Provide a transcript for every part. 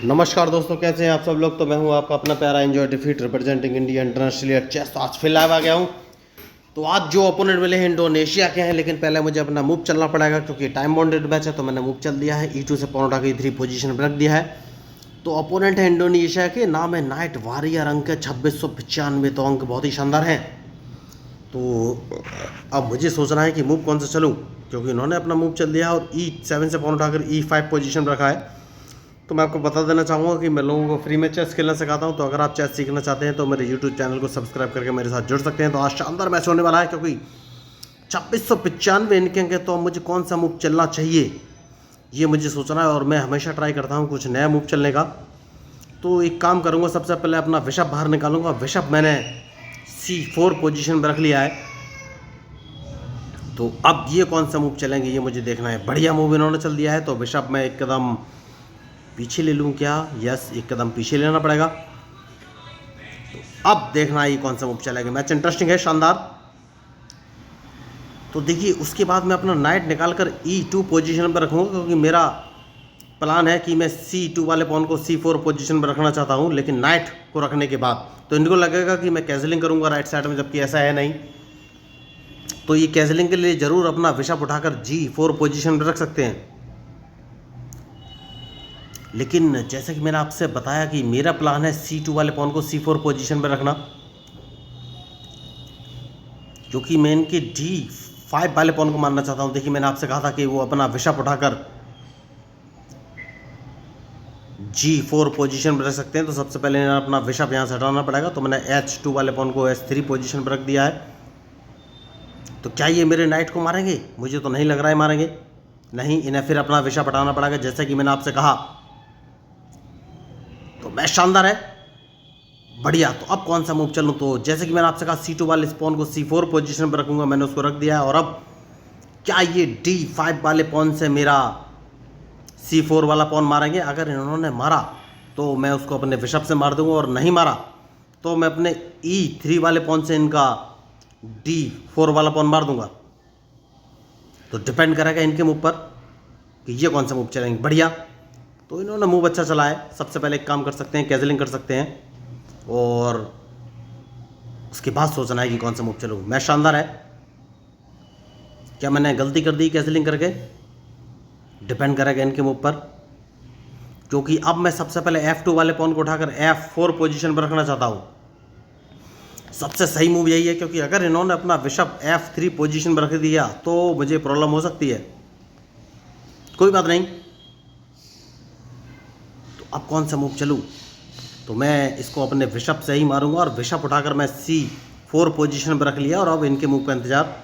नमस्कार दोस्तों, कैसे हैं आप सब लोग। तो मैं हूं आपका अपना प्यारा एंजॉय डिफीट representing India internationally at chess. तो आज फिर लाइव आ गया हूं। तो आज जो ओपोनेंट मिले हैं इंडोनेशिया के हैं, लेकिन पहले मुझे अपना मूव चलना पड़ेगा क्योंकि टाइम बाउंडेड मैच है। तो मैंने मूव चल दिया है, E2 से पॉन उठा के E3 पोजीशन पर रख दिया है। तो ओपोनेंट है इंडोनेशिया के, नाम है नाइट वॉरियर। अंक है 2695। तो अंक बहुत ही शानदार हैं। तो अब मुझे सोचना है कि मूव कौन सा चलूँ, क्योंकि इन्होंने अपना मूव चल दिया है और E7 से पॉन उठाकर E5 पोजीशन पर रखा है। तो मैं आपको बता देना चाहूँगा कि मैं लोगों को फ्री में चेस खेलना सिखाता हूँ। तो अगर आप चेस सीखना चाहते हैं तो मेरे यूट्यूब चैनल को सब्सक्राइब करके मेरे साथ जुड़ सकते हैं। तो आज शानदार मैच होने वाला है, क्योंकि 2695 इनके अंक है। तो अब मुझे कौन सा मूव चलना चाहिए ये मुझे सोचना है, और मैं हमेशा ट्राई करता हूँ कुछ नया मूव चलने का। तो एक काम करूँगा, सबसे पहले अपना बिशप बाहर निकालूंगा। बिशप मैंने C4 पोजीशन पर रख लिया है। तो अब ये कौन सा मूव चलेंगे ये मुझे देखना है। बढ़िया मूव इन्होंने चल दिया है, तो बिशप मैं एक कदम पीछे ले लूँ क्या? यस, एक कदम पीछे लेना पड़ेगा। तो अब देखना है ये कौन सा मूव चलेगा। मैच इंटरेस्टिंग है, शानदार। तो देखिए, उसके बाद मैं अपना नाइट निकाल कर E2 पोजीशन पर रखूँगा, क्योंकि मेरा प्लान है कि मैं C2 वाले पॉन को C4 पोजीशन पर रखना चाहता हूँ। लेकिन नाइट को रखने के बाद तो इनको लगेगा कि मैं कैजलिंग करूँगा राइट साइड में, जबकि ऐसा है नहीं। तो ये कैजलिंग के लिए ज़रूर अपना बिशप उठाकर G4 पोजीशन पर रख सकते हैं। लेकिन जैसे कि मैंने आपसे बताया कि मेरा प्लान है C2 वाले पॉन को C4 पोजीशन पर रखना, क्योंकि मैं इनके D5 वाले पॉन को मारना चाहता हूं। देखिए, मैंने आपसे कहा था कि वो अपना बिशप उठाकर G4 पोजीशन पर रख सकते हैं। तो सबसे पहले अपना बिशप यहां से हटाना पड़ेगा। तो मैंने H2 वाले पॉन को H3 पोजीशन पर रख दिया है। तो क्या ये मेरे नाइट को मारेंगे? मुझे तो नहीं लग रहा है मारेंगे। नहीं, इन्हें फिर अपना बिशप हटाना पड़ेगा, जैसे कि मैंने आपसे कहा। तो मैच शानदार है, बढ़िया। तो अब कौन सा मूव चलूँ? तो जैसे कि मैंने आपसे कहा, C2 वाले पॉन को C4 पोजीशन पर रखूंगा। मैंने उसको रख दिया है। और अब क्या ये D5 वाले पॉन से मेरा C4 वाला पॉन मारेंगे? अगर इन्होंने मारा तो मैं उसको अपने बिशप से मार दूंगा, और नहीं मारा तो मैं अपने E3 वाले पॉन से इनका D4 वाला पॉन मार दूंगा। तो डिपेंड करेगा इनके मूव पर कि ये कौन सा मूव चलेंगे। बढ़िया, तो इन्होंने मूव अच्छा चला है। सबसे पहले एक काम कर सकते हैं, कैजलिंग कर सकते हैं, और उसके बाद सोचना है कि कौन सा मूव चलूँ। मैच शानदार है। क्या मैंने गलती कर दी कैजलिंग करके? डिपेंड करेगा इनके मूव पर, क्योंकि अब मैं सबसे पहले F2 वाले पॉन को उठाकर F4 पोजीशन पर रखना चाहता हूँ। सबसे सही मूव यही है, क्योंकि अगर इन्होंने अपना बिशप F3 पोजीशन पर रख दिया तो मुझे प्रॉब्लम हो सकती है। कोई बात नहीं। तो अब कौन सा मूव चलूँ? तो मैं इसको अपने बिशप से ही मारूंगा, और बिशप उठाकर मैं C4 पोजीशन पर रख लिया। और अब इनके मूव का इंतजार।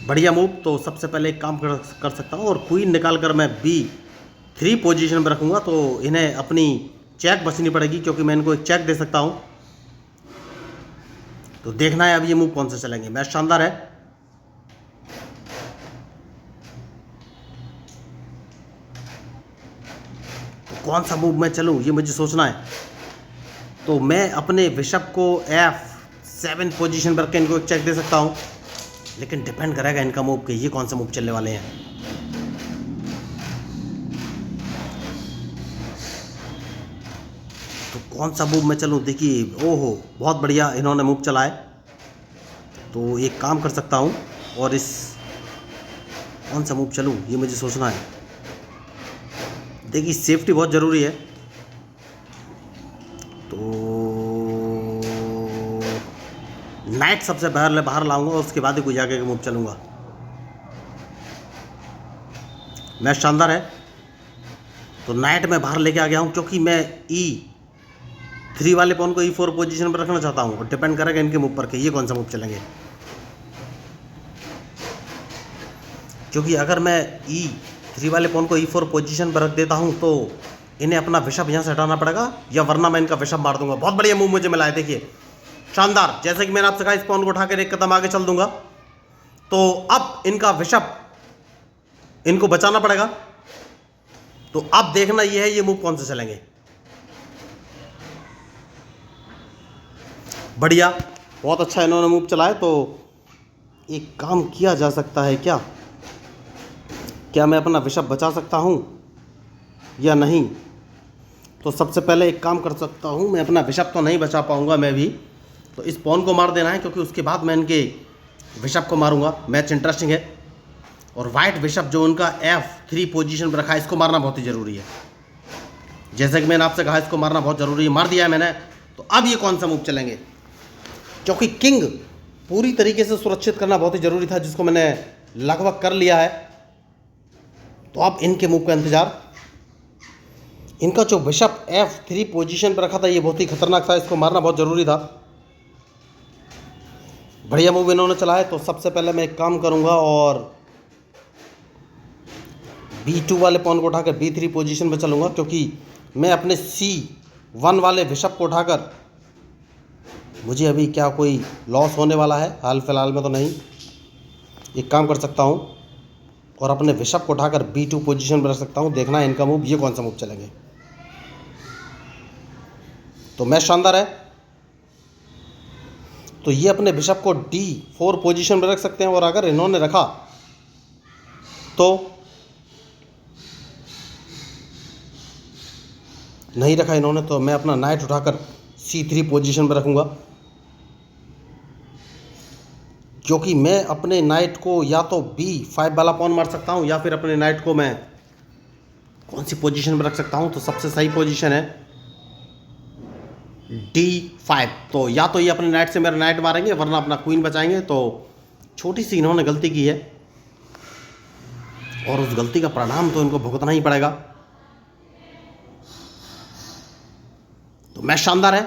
बढ़िया मूव। तो सबसे पहले एक काम कर सकता हूँ, और क्वीन निकाल कर मैं B3 पोजीशन पर रखूँगा। तो इन्हें अपनी चेक बचनी पड़ेगी, क्योंकि मैं इनको एक चेक दे सकता हूँ। तो देखना है अब ये मूव कौन से चलेंगे। मैच शानदार है। तो कौन सा मूव मैं चलूँ ये मुझे सोचना है। तो मैं अपने बिशप को F7 पोजीशन पर इनको एक चेक दे सकता हूँ, लेकिन डिपेंड करेगा इनका मूव कि ये कौन सा मूव चलने वाले हैं। तो कौन सा मूव मैं चलूँ? देखिए, ओहो, बहुत बढ़िया इन्होंने मूव चला है। तो एक काम कर सकता हूँ, और इस कौन सा मूव चलूँ ये मुझे सोचना है। देखिए, सेफ्टी बहुत ज़रूरी है। तो नाइट सबसे बाहर लाऊंगा, उसके बाद ही कोई आगे का मूव चलूँगा। मैच शानदार है। तो नाइट मैं बाहर लेके आ गया हूँ, क्योंकि मैं E3 वाले पॉन को E4 पोजीशन पर रखना चाहता हूँ, और डिपेंड करेगा इनके मूव पर कि ये कौन सा मूव चलेंगे। क्योंकि अगर मैं E3 वाले पॉन को E4 पोजीशन पर रख देता हूँ तो इन्हें अपना बिशप यहाँ से हटाना पड़ेगा, या वरना मैं इनका बिशप मार दूंगा। बहुत बढ़िया मूव मुझे मिला है। देखिए, शानदार। जैसे कि मैंने आपसे कहा, इस पॉन को उठाकर एक कदम आगे चल दूंगा। तो अब इनका बिशप इनको बचाना पड़ेगा। तो अब देखना यह है ये मूव कौन से चलेंगे। बढ़िया, बहुत अच्छा इन्होंने मूव चलाया। तो एक काम किया जा सकता है क्या? क्या मैं अपना बिशप बचा सकता हूँ या नहीं? तो सबसे पहले एक काम कर सकता हूँ, मैं अपना बिशप तो नहीं बचा पाऊँगा मैं भी, तो इस पॉन को मार देना है, क्योंकि उसके बाद मैं इनके बिशप को मारूंगा। मैच इंटरेस्टिंग है। और वाइट बिशप जो उनका F3 पोजीशन पर रखा है, इसको मारना बहुत ही ज़रूरी है। जैसे कि मैंने आपसे कहा, इसको मारना बहुत ज़रूरी है। मार दिया है मैंने। तो अब ये कौन सा मूव चलेंगे, क्योंकि किंग पूरी तरीके से सुरक्षित करना बहुत ही ज़रूरी था, जिसको मैंने लगभग कर लिया है। तो अब इनके मूव का इंतज़ार। इनका जो बिशप F3 पोजीशन पर रखा था, ये बहुत ही खतरनाक था, इसको मारना बहुत ज़रूरी था। बढ़िया मूव इन्होंने चला है। तो सबसे पहले मैं एक काम करूंगा और B2 वाले पॉन को उठाकर B3 पोजीशन पर चलूंगा, क्योंकि मैं अपने C1 वाले बिशप को उठाकर, मुझे अभी क्या कोई लॉस होने वाला है हाल फिलहाल में तो नहीं, एक काम कर सकता हूं और अपने बिशप को उठाकर B2 पोजीशन पर रख सकता हूं। देखना है इनका मूव, ये कौन सा मूव चलेंगे। तो मैच शानदार है। तो ये अपने बिशप को D4 पोजीशन पर रख सकते हैं, और अगर इन्होंने रखा तो, नहीं रखा इन्होंने, तो मैं अपना नाइट उठाकर C3 पोजीशन पर रखूंगा, क्योंकि मैं अपने नाइट को या तो B5 वाला पॉन मार सकता हूं, या फिर अपने नाइट को मैं कौन सी पोजीशन पर रख सकता हूं। तो सबसे सही पोजीशन है D5। तो या तो ये अपने नाइट से मेरा नाइट मारेंगे, वरना अपना क्वीन बचाएंगे। तो छोटी सी इन्होंने गलती की है, और उस गलती का परिणाम तो इनको भुगतना ही पड़ेगा। तो मैच शानदार है,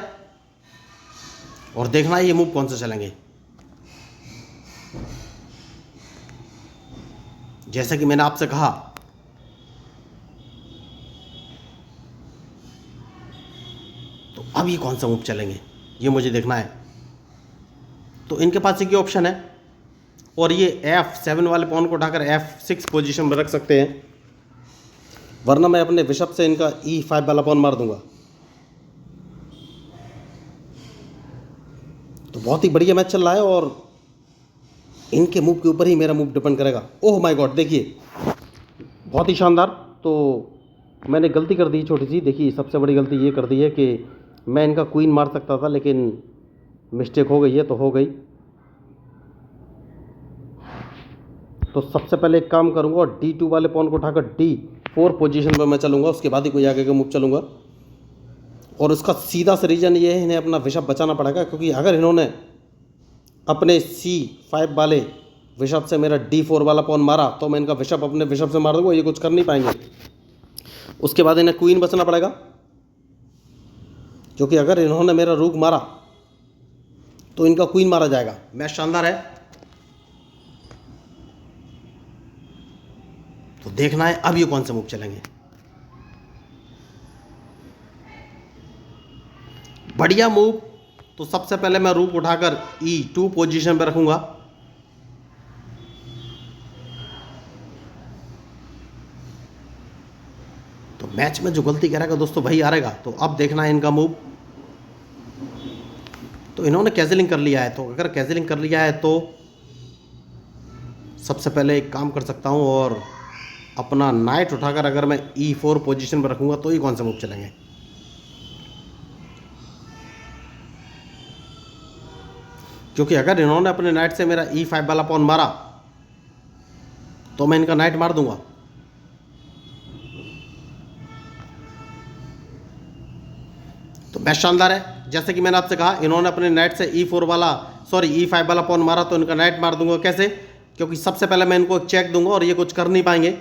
और देखना है ये मूव कौन से चलेंगे। जैसे कि मैंने आपसे कहा, तो अब ये कौन सा मूव चलेंगे, ये मुझे देखना है। तो इनके पास एक ही ऑप्शन है, और ये F7 वाले पॉन को उठाकर F6 पोजीशन में रख सकते हैं, वरना मैं अपने बिशप से इनका E5 वाला पॉन मार दूंगा। तो बहुत ही बढ़िया मैच चल रहा है, और इनके मूव के ऊपर ही मेरा मूव डिपेंड करेगा। ओह माय गॉड, देखिए बहुत ही शानदार। तो मैंने गलती कर दी छोटी सी, देखिए सबसे बड़ी गलती ये कर दी है कि मैं इनका क्वीन मार सकता था, लेकिन मिस्टेक हो गई है तो हो गई। तो सबसे पहले एक काम करूंगा, D2 वाले पॉन को उठाकर D4 पोजीशन पर मैं चलूंगा, उसके बाद ही कोई आगे का मूव चलूंगा। और उसका सीधा सा रीज़न ये है, इन्हें अपना बिशप बचाना पड़ेगा, क्योंकि अगर इन्होंने अपने C5 वाले बिशप से मेरा D4 वाला पॉन मारा, तो मैं इनका बिशप अपने बिशप से मार दूंगा, ये कुछ कर नहीं पाएंगे। उसके बाद इन्हें क्वीन बचना पड़ेगा, क्योंकि अगर इन्होंने मेरा रूक मारा तो इनका क्वीन मारा जाएगा। मैच शानदार है। तो देखना है अब ये कौन से मूव चलेंगे। बढ़िया मूव। तो सबसे पहले मैं रूक उठाकर E2 पोजीशन पर रखूंगा, तो मैच में जो गलती करेगा दोस्तों वही हारेगा। तो अब देखना है इनका मूव। तो इन्होंने कैजलिंग कर लिया है, तो अगर कैजलिंग कर लिया है तो सबसे पहले एक काम कर सकता हूं, और अपना नाइट उठाकर अगर मैं E4 पोजीशन पर रखूंगा, तो ये कौन सा मूव चलेंगे। क्योंकि अगर इन्होंने अपने नाइट से मेरा E5 वाला पॉन मारा, तो मैं इनका नाइट मार दूंगा। तो मैच शानदार है। जैसे कि मैंने आपसे कहा, इन्होंने अपने नाइट से E5 वाला पॉन मारा, तो इनका नाइट मार दूंगा। कैसे? क्योंकि सबसे पहले मैं इनको चेक दूंगा, और ये कुछ कर नहीं पाएंगे,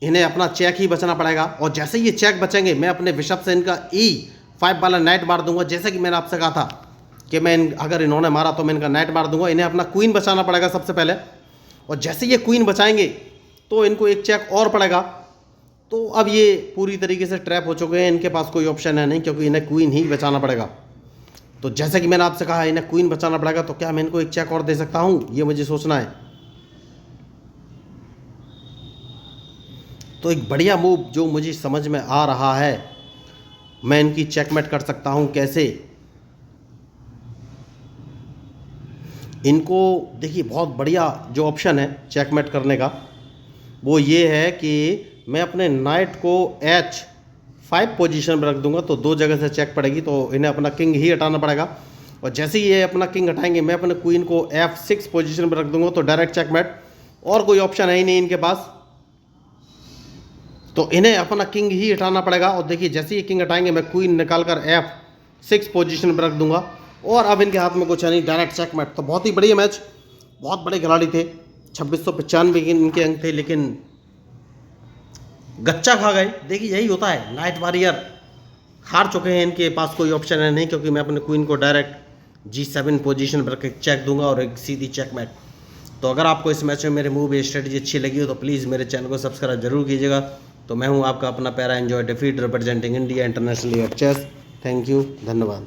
इन्हें अपना चेक ही बचना पड़ेगा। और जैसे ये चेक बचेंगे, मैं अपने बिशप से इनका E5 वाला नाइट मार दूंगा। जैसे कि मैंने आपसे कहा था कि अगर इन्होंने मारा तो मैं इनका नाइट मार दूंगा। इन्हें अपना क्वीन बचाना पड़ेगा सबसे पहले, और जैसे ये क्वीन बचाएंगे तो इनको एक चेक और पड़ेगा। तो अब ये पूरी तरीके से ट्रैप हो चुके हैं, इनके पास कोई ऑप्शन है नहीं, क्योंकि इन्हें क्वीन ही बचाना पड़ेगा। तो जैसे कि मैंने आपसे कहा, इन्हें क्वीन बचाना पड़ेगा, तो क्या मैं इनको एक चेक और दे सकता हूँ, ये मुझे सोचना है। तो एक बढ़िया मूव जो मुझे समझ में आ रहा है, मैं इनकी चेकमेट कर सकता हूँ। कैसे? इनको देखिए, बहुत बढ़िया जो ऑप्शन है चेकमेट करने का, वो ये है कि मैं अपने नाइट को 5 पोजीशन पर रख दूंगा तो 2 जगह से चेक पड़ेगी, तो इन्हें अपना किंग ही हटाना पड़ेगा। और जैसे ही ये अपना किंग हटाएंगे मैं अपने क्वीन को F6 पोजीशन पर रख दूंगा तो डायरेक्ट चेकमेट, और कोई ऑप्शन है ही नहीं इनके पास। तो इन्हें अपना किंग ही हटाना पड़ेगा। और देखिए जैसे ही किंग हटाएंगे मैं क्वीन निकाल कर F6 पोजीशन पर रख दूंगा और अब इनके हाथ में कुछ है नहीं, डायरेक्ट चेकमेट। तो बहुत ही बढ़िया मैच, बहुत बड़े खिलाड़ी थे, 2695 इनके अंक थे, लेकिन गच्चा खा गए। देखिए यही होता है, नाइट वॉरियर हार चुके हैं, इनके पास कोई ऑप्शन है नहीं, क्योंकि मैं अपने क्वीन को डायरेक्ट G7 पोजीशन पर चेक दूंगा और एक सीधी चेकमेट। तो अगर आपको इस मैच में मेरे मूव या स्ट्रेटजी अच्छी लगी हो तो प्लीज़ मेरे चैनल को सब्सक्राइब जरूर कीजिएगा। तो मैं हूं आपका अपना पैरा एंजॉय डिफीट representing India internationally at chess. Thank you, धन्यवाद।